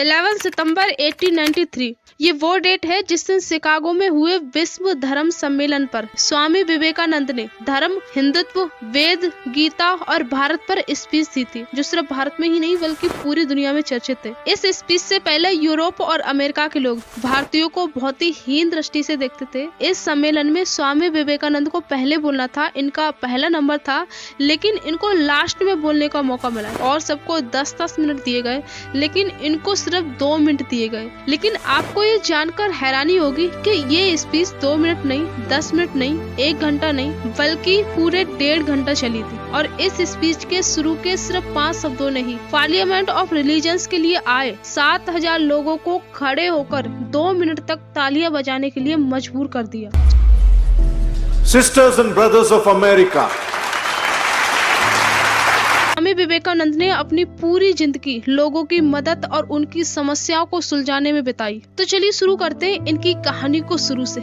11 सितंबर 1893 ये वो डेट है जिस दिन शिकागो में हुए विश्व धर्म सम्मेलन पर स्वामी विवेकानंद ने धर्म, हिंदुत्व, वेद, गीता और भारत पर स्पीच दी थी, जो सिर्फ भारत में ही नहीं बल्कि पूरी दुनिया में चर्चित थे। इस स्पीच से पहले यूरोप और अमेरिका के लोग भारतीयों को बहुत ही हीन दृष्टि से देखते थे। इस सम्मेलन में स्वामी विवेकानंद को पहले बोलना था, इनका पहला नंबर था, लेकिन इनको लास्ट में बोलने का मौका मिला और सबको 10-10 मिनट दिए गए, लेकिन इनको सिर्फ 2 मिनट दिए गए। लेकिन आपको ये जानकर हैरानी होगी कि ये स्पीच 2 मिनट नहीं, 10 मिनट नहीं, 1 घंटा नहीं, बल्कि पूरे 1.5 घंटा चली थी। और इस स्पीच के शुरू के सिर्फ 5 शब्दों ने ही पार्लियामेंट ऑफ रिलीजन्स के लिए आए 7,000 लोगों को खड़े होकर 2 मिनट तक तालियां बजाने के लिए मजबूर कर दिया। Sisters and brothers of America, Swami Vivekananda ने अपनी पूरी जिंदगी लोगों की मदद और उनकी समस्याओं को सुलझाने में बिताई। तो चलिए शुरू करते हैं इनकी कहानी को शुरू से।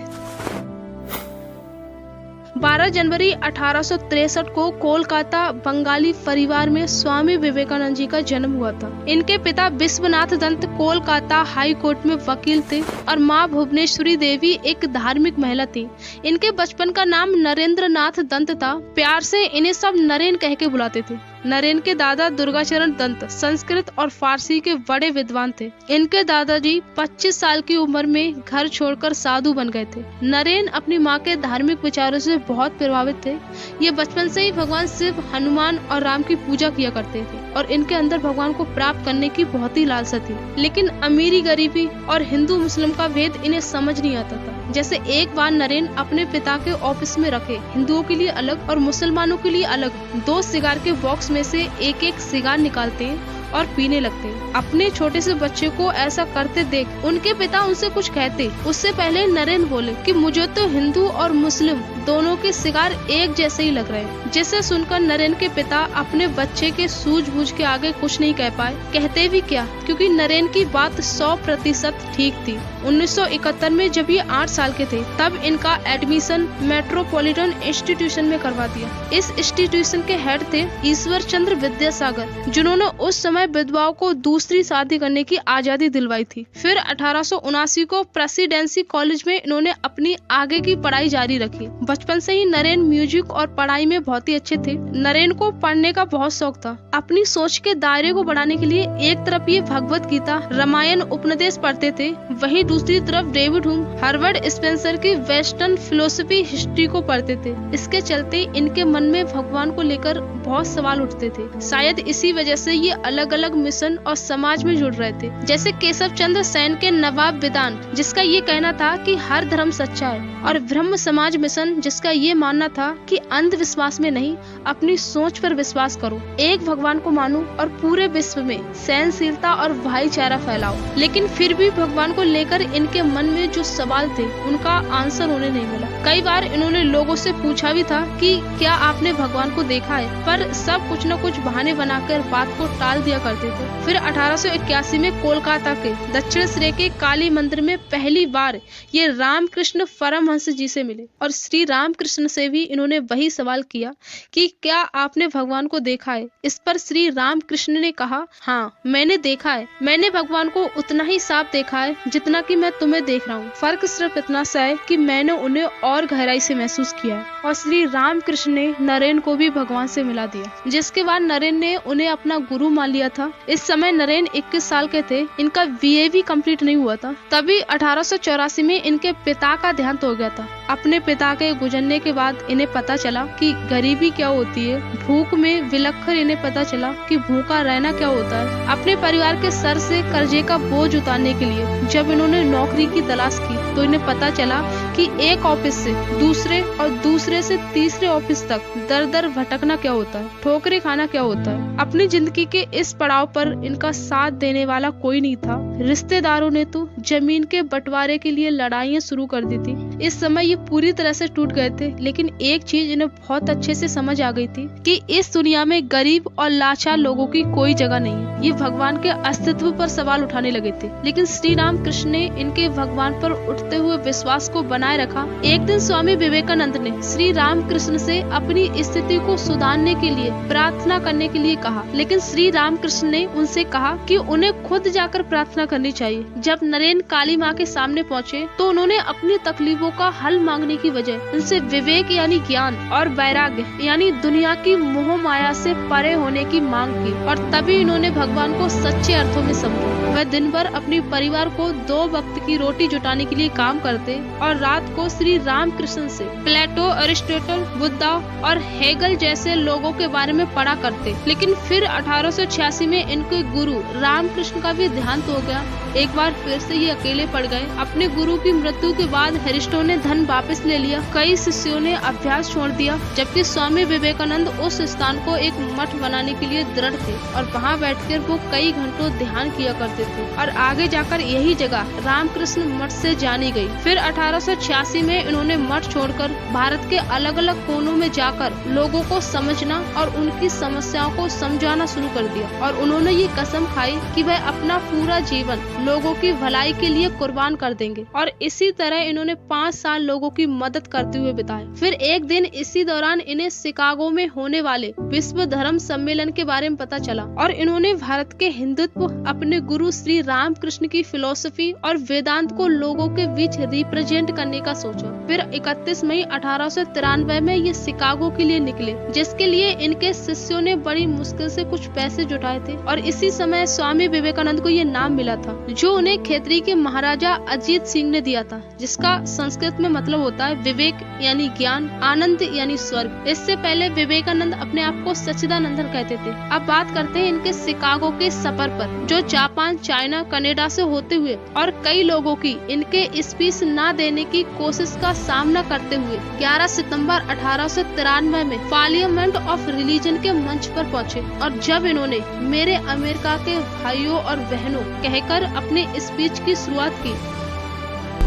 12 जनवरी 1863 को कोलकाता बंगाली परिवार में स्वामी विवेकानंद जी का जन्म हुआ था। इनके पिता विश्वनाथ दत्त कोलकाता हाई कोर्ट में वकील थे और माँ भुवनेश्वरी देवी एक धार्मिक महिला थी। इनके बचपन का नाम नरेंद्र नाथ दत्त था। प्यार से इन्हें सब नरेन कह के बुलाते थे। नरेन के दादा दुर्गाचरण दत्त संस्कृत और फारसी के बड़े विद्वान थे। इनके दादाजी 25 साल की उम्र में घर छोड़कर साधु बन गए थे। नरेन अपनी माँ के धार्मिक विचारों से बहुत प्रभावित थे। ये बचपन से ही भगवान शिव, हनुमान और राम की पूजा किया करते थे और इनके अंदर भगवान को प्राप्त करने की बहुत ही लालसा थी। लेकिन अमीरी, गरीबी और हिंदू मुस्लिम का भेद इन्हें समझ नहीं आता था। जैसे एक बार नरेन अपने पिता के ऑफिस में रखे हिंदुओं के लिए अलग और मुसलमानों के लिए अलग 2 सिगार के बॉक्स में से एक सिगार निकालते हैं और पीने लगते हैं। अपने छोटे से बच्चे को ऐसा करते देख उनके पिता उनसे कुछ कहते, उससे पहले नरेन बोले कि मुझे तो हिंदू और मुस्लिम दोनों के सिगार एक जैसे ही लग रहे हैं। जिसे सुनकर नरेन के पिता अपने बच्चे के सूझबूझ के आगे कुछ नहीं कह पाए। कहते भी क्या, क्योंकि नरेन की बात 100% ठीक थी। 1971 में जब ये 8 साल के थे तब इनका एडमिशन मेट्रोपॉलिटन इंस्टीट्यूशन में करवा दिया। इस इंस्टीट्यूशन के हेड थे ईश्वर चंद्र विद्यासागर, जिन्होंने उस समय विधवाओं को दूसरी शादी करने की आजादी दिलवाई थी। फिर 1879 को प्रेसिडेंसी कॉलेज में इन्होंने अपनी आगे की पढ़ाई जारी रखी। बचपन से ही नरेन म्यूजिक और पढ़ाई में बहुत ही अच्छे थे। नरेन को पढ़ने का बहुत शौक था। अपनी सोच के दायरे को बढ़ाने के लिए एक तरफ ये भगवत गीता, रामायण, उपनिषद पढ़ते थे, वहीं दूसरी तरफ डेविड ह्यूम, हार्वर्ड स्पेंसर की वेस्टर्न फिलोसफी हिस्ट्री को पढ़ते थे। इसके चलते इनके मन में भगवान को लेकर बहुत सवाल उठते थे। शायद इसी वजह से ये अलग अलग मिशन और समाज में जुड़ रहे थे। जैसे केशव चंद्र सेन के नवाब विधान, जिसका ये कहना था कि हर धर्म सच्चा है, और ब्रह्म समाज मिशन, जिसका ये मानना था कि अंधविश्वास में नहीं, अपनी सोच पर विश्वास करो, एक भगवान को मानो और पूरे विश्व में सहनशीलता और भाईचारा फैलाओ। लेकिन फिर भी भगवान को लेकर इनके मन में जो सवाल थे उनका आंसर उन्हें नहीं मिला। कई बार इन्होंने लोगों से पूछा भी था कि क्या आपने भगवान को देखा है, पर सब कुछ न कुछ बहाने बनाकर बात को टाल दिया करते थे। फिर 1881 में कोलकाता के दक्षिण सिरे के काली मंदिर में पहली बार ये रामकृष्ण परमहंस जी से मिले और श्री रामकृष्ण से भी इन्होंने वही सवाल किया कि क्या आपने भगवान को देखा है। इस पर श्री रामकृष्ण ने कहा, हाँ मैंने देखा है, मैंने भगवान को उतना ही साफ देखा है जितना कि मैं तुम्हें देख रहा हूँ। फर्क सिर्फ इतना सा है कि मैंने उन्हें और गहराई से महसूस किया है। और श्री रामकृष्ण ने नरेन को भी भगवान से मिला दिया, जिसके बाद नरेन ने उन्हें अपना गुरु मान लिया था। इस समय नरेन 21 साल के थे। इनका BA भी कंप्लीट नहीं हुआ था। तभी 1884 में इनके पिता का देहांत हो गया था। अपने पिता के गुजरने के बाद इन्हें पता चला कि गरीबी क्या होती है, भूख में विलखकर इन्हें पता चला कि भूखा रहना क्या होता है। अपने परिवार के सर से कर्जे का बोझ उतारने के लिए जब इन्होंने नौकरी की तलाश की तो इन्हें पता चला कि एक ऑफिस से दूसरे और दूसरे से तीसरे ऑफिस तक दर दर भटकना क्या होता है, ठोकरें खाना क्या होता है। अपनी जिंदगी के इस पड़ाव पर इनका साथ देने वाला कोई नहीं था। रिश्तेदारों ने तो जमीन के बंटवारे के लिए लड़ाइयाँ शुरू कर दी थी। इस समय ये पूरी तरह से टूट गए थे। लेकिन एक चीज इन्हें बहुत अच्छे से समझ आ गई थी कि इस दुनिया में गरीब और लाचार लोगों की कोई जगह नहीं है। ये भगवान के अस्तित्व पर सवाल उठाने लगे थे। लेकिन श्री राम कृष्ण ने इनके भगवान पर उठते हुए विश्वास को बनाए रखा। एक दिन स्वामी विवेकानंद ने श्री राम कृष्ण से अपनी स्थिति को सुधारने के लिए प्रार्थना करने के लिए कहा। लेकिन श्री राम कृष्ण ने उनसे कहा कि उन्हें खुद जाकर प्रार्थना करनी चाहिए। जब नरेन काली माँ के सामने पहुँचे तो उन्होंने अपनी तकलीफों का हल मांगने की बजाय उनसे विवेक यानी ज्ञान और वैराग्य यानी दुनिया की मोह माया से परे होने की मांग की, और तभी इन्होंने भगवान को सच्चे अर्थों में समझा। वह दिन भर अपने परिवार को 2 वक्त की रोटी जुटाने के लिए काम करते और रात को श्री रामकृष्ण से प्लेटो, अरिस्टोटल, बुद्धा और हेगल जैसे लोगों के बारे में पढ़ा करते। लेकिन फिर 1886 में इनके गुरु रामकृष्ण का भी देहांत हो गया। एक बार फिर से ये अकेले पड़ गए। अपने गुरु की मृत्यु के बाद अरिस्टो ने धन वापस ले लिया, कई शिष्यों ने अभ्यास छोड़ दिया, जबकि स्वामी विवेकानंद उस स्थान को एक मठ बनाने के लिए दृढ़ थे और वहाँ बैठकर वो कई घंटों ध्यान किया करते थे। और आगे जाकर यही जगह रामकृष्ण मठ से जानी गई। फिर 1886 में इन्होंने मठ छोड़कर भारत के अलग अलग कोनों में जाकर लोगों को समझना और उनकी समस्याओं को समझाना शुरू कर दिया। और उन्होंने ये कसम खाई कि वह अपना पूरा जीवन लोगों की भलाई के लिए कुर्बान कर देंगे। और इसी तरह इन्होंने 5 साल लोगों की मदद करते हुए बिताए। फिर एक दिन इसी दौरान इन्हें शिकागो में होने वाले विश्व धर्म सम्मेलन के बारे में पता चला और इन्होंने भारत के हिंदुत्व, अपने गुरु श्री रामकृष्ण की फिलोसफी और वेदांत को लोगों के बीच रिप्रेजेंट करने का सोचा। फिर 31 मई 1893 में ये शिकागो के लिए निकले, जिसके लिए इनके शिष्यों ने बड़ी मुश्किल से कुछ पैसे जुटाए थे। और इसी समय स्वामी विवेकानंद को ये नाम मिला था जो उन्हें खेतरी के महाराजा अजीत सिंह ने दिया था, जिसका संस्कृत में मतलब होता है विवेक यानी ज्ञान, आनंद यानी स्वर्ग। इससे पहले विवेकानंद अपने आप को सच्चिदानंदन कहते थे। अब बात करते हैं इनके शिकागो के सफर पर, जो जापान, चाइना, कनाडा से होते हुए और कई लोगों की इनके स्पीच न देने की कोशिश का सामना करते हुए 11 सितंबर 1893 में पार्लियामेंट ऑफ रिलीजन के मंच पर पहुंचे। और जब इन्होंने मेरे अमेरिका के भाइयों और बहनों कहकर अपने स्पीच की शुरुआत की,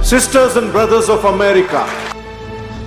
Sisters and brothers of America,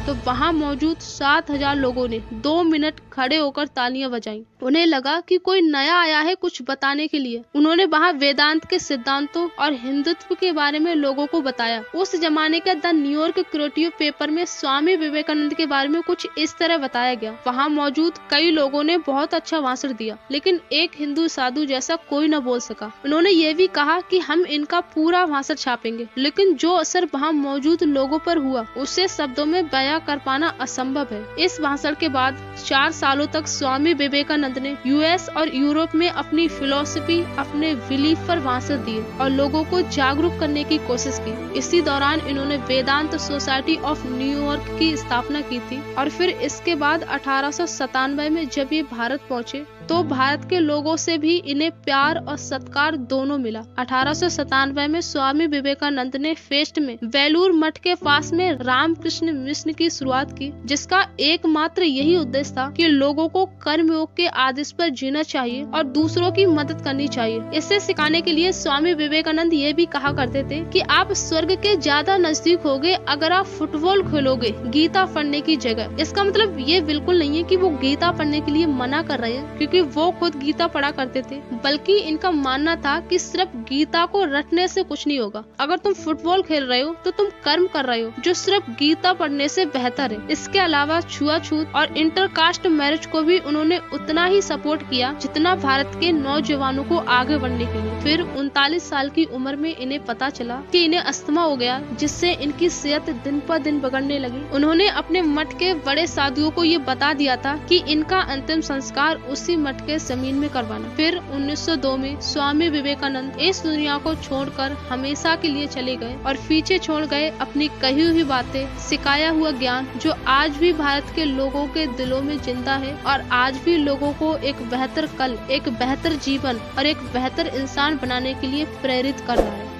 तो वहाँ मौजूद 7000 लोगों ने 2 मिनट खड़े होकर तालियां बजाईं। उन्हें लगा कि कोई नया आया है कुछ बताने के लिए। उन्होंने वहाँ वेदांत के सिद्धांतों और हिंदुत्व के बारे में लोगों को बताया। उस जमाने के द न्यूयॉर्क क्रिएटिव पेपर में स्वामी विवेकानंद के बारे में कुछ इस तरह बताया गया। वहाँ मौजूद कई लोगों ने बहुत अच्छा भाषण दिया, लेकिन एक हिंदू साधु जैसा कोई न बोल सका। उन्होंने ये भी कहा कि हम इनका पूरा भाषण छापेंगे, लेकिन जो असर वहाँ मौजूद लोगों पर हुआ उसे शब्दों में बयां कर पाना असंभव है। इस भाषण के बाद 4 सालों तक स्वामी विवेकानंद ने यूएस और यूरोप में अपनी फिलोसफी, अपने बिलीफ पर भाषण दिए और लोगों को जागरूक करने की कोशिश की। इसी दौरान इन्होंने वेदांत सोसाइटी ऑफ न्यूयॉर्क की स्थापना की थी। और फिर इसके बाद 1897 में जब ये भारत पहुँचे तो भारत के लोगों से भी इन्हें प्यार और सत्कार दोनों मिला। 1897 में स्वामी विवेकानंद ने फेस्ट में वेलूर मठ के पास में रामकृष्ण मिशन की शुरुआत की, जिसका एकमात्र यही उद्देश्य था कि लोगों को कर्मयोग के आदेश पर जीना चाहिए और दूसरों की मदद करनी चाहिए। इसे सिखाने के लिए स्वामी विवेकानंद ये भी कहा करते थे कि आप स्वर्ग के ज्यादा नजदीक होगे अगर आप फुटबॉल खेलोगे गीता पढ़ने की जगह। इसका मतलब ये बिल्कुल नहीं है कि वो गीता पढ़ने के लिए मना कर रहे हैं, क्योंकि वो खुद गीता पढ़ा करते थे, बल्कि इनका मानना था कि सिर्फ गीता को रटने से कुछ नहीं होगा। अगर तुम फुटबॉल खेल रहे हो तो तुम कर्म कर रहे हो जो सिर्फ गीता पढ़ने से बेहतर है। इसके अलावा छुआछूत और इंटरकास्ट मैरिज को भी उन्होंने उतना ही सपोर्ट किया जितना भारत के नौजवानों को आगे बढ़ने के लिए। फिर 39 साल की उम्र में इन्हें पता चला कि इन्हें अस्थमा हो गया, जिससे इनकी सेहत दिन पर दिन बिगड़ने लगी। उन्होंने अपने मठ के बड़े साधुओं को ये बता दिया था कि इनका अंतिम संस्कार उसी मठ के जमीन में करवाना। फिर 1902 में स्वामी विवेकानंद इस दुनिया को छोड़कर हमेशा के लिए चले गए और पीछे छोड़ गए अपनी कही हुई बातें, सिखाया हुआ ज्ञान, जो आज भी भारत के लोगों के दिलों में जिंदा है और आज भी लोगों को एक बेहतर कल, एक बेहतर जीवन और एक बेहतर इंसान बनाने के लिए प्रेरित कर रहा है।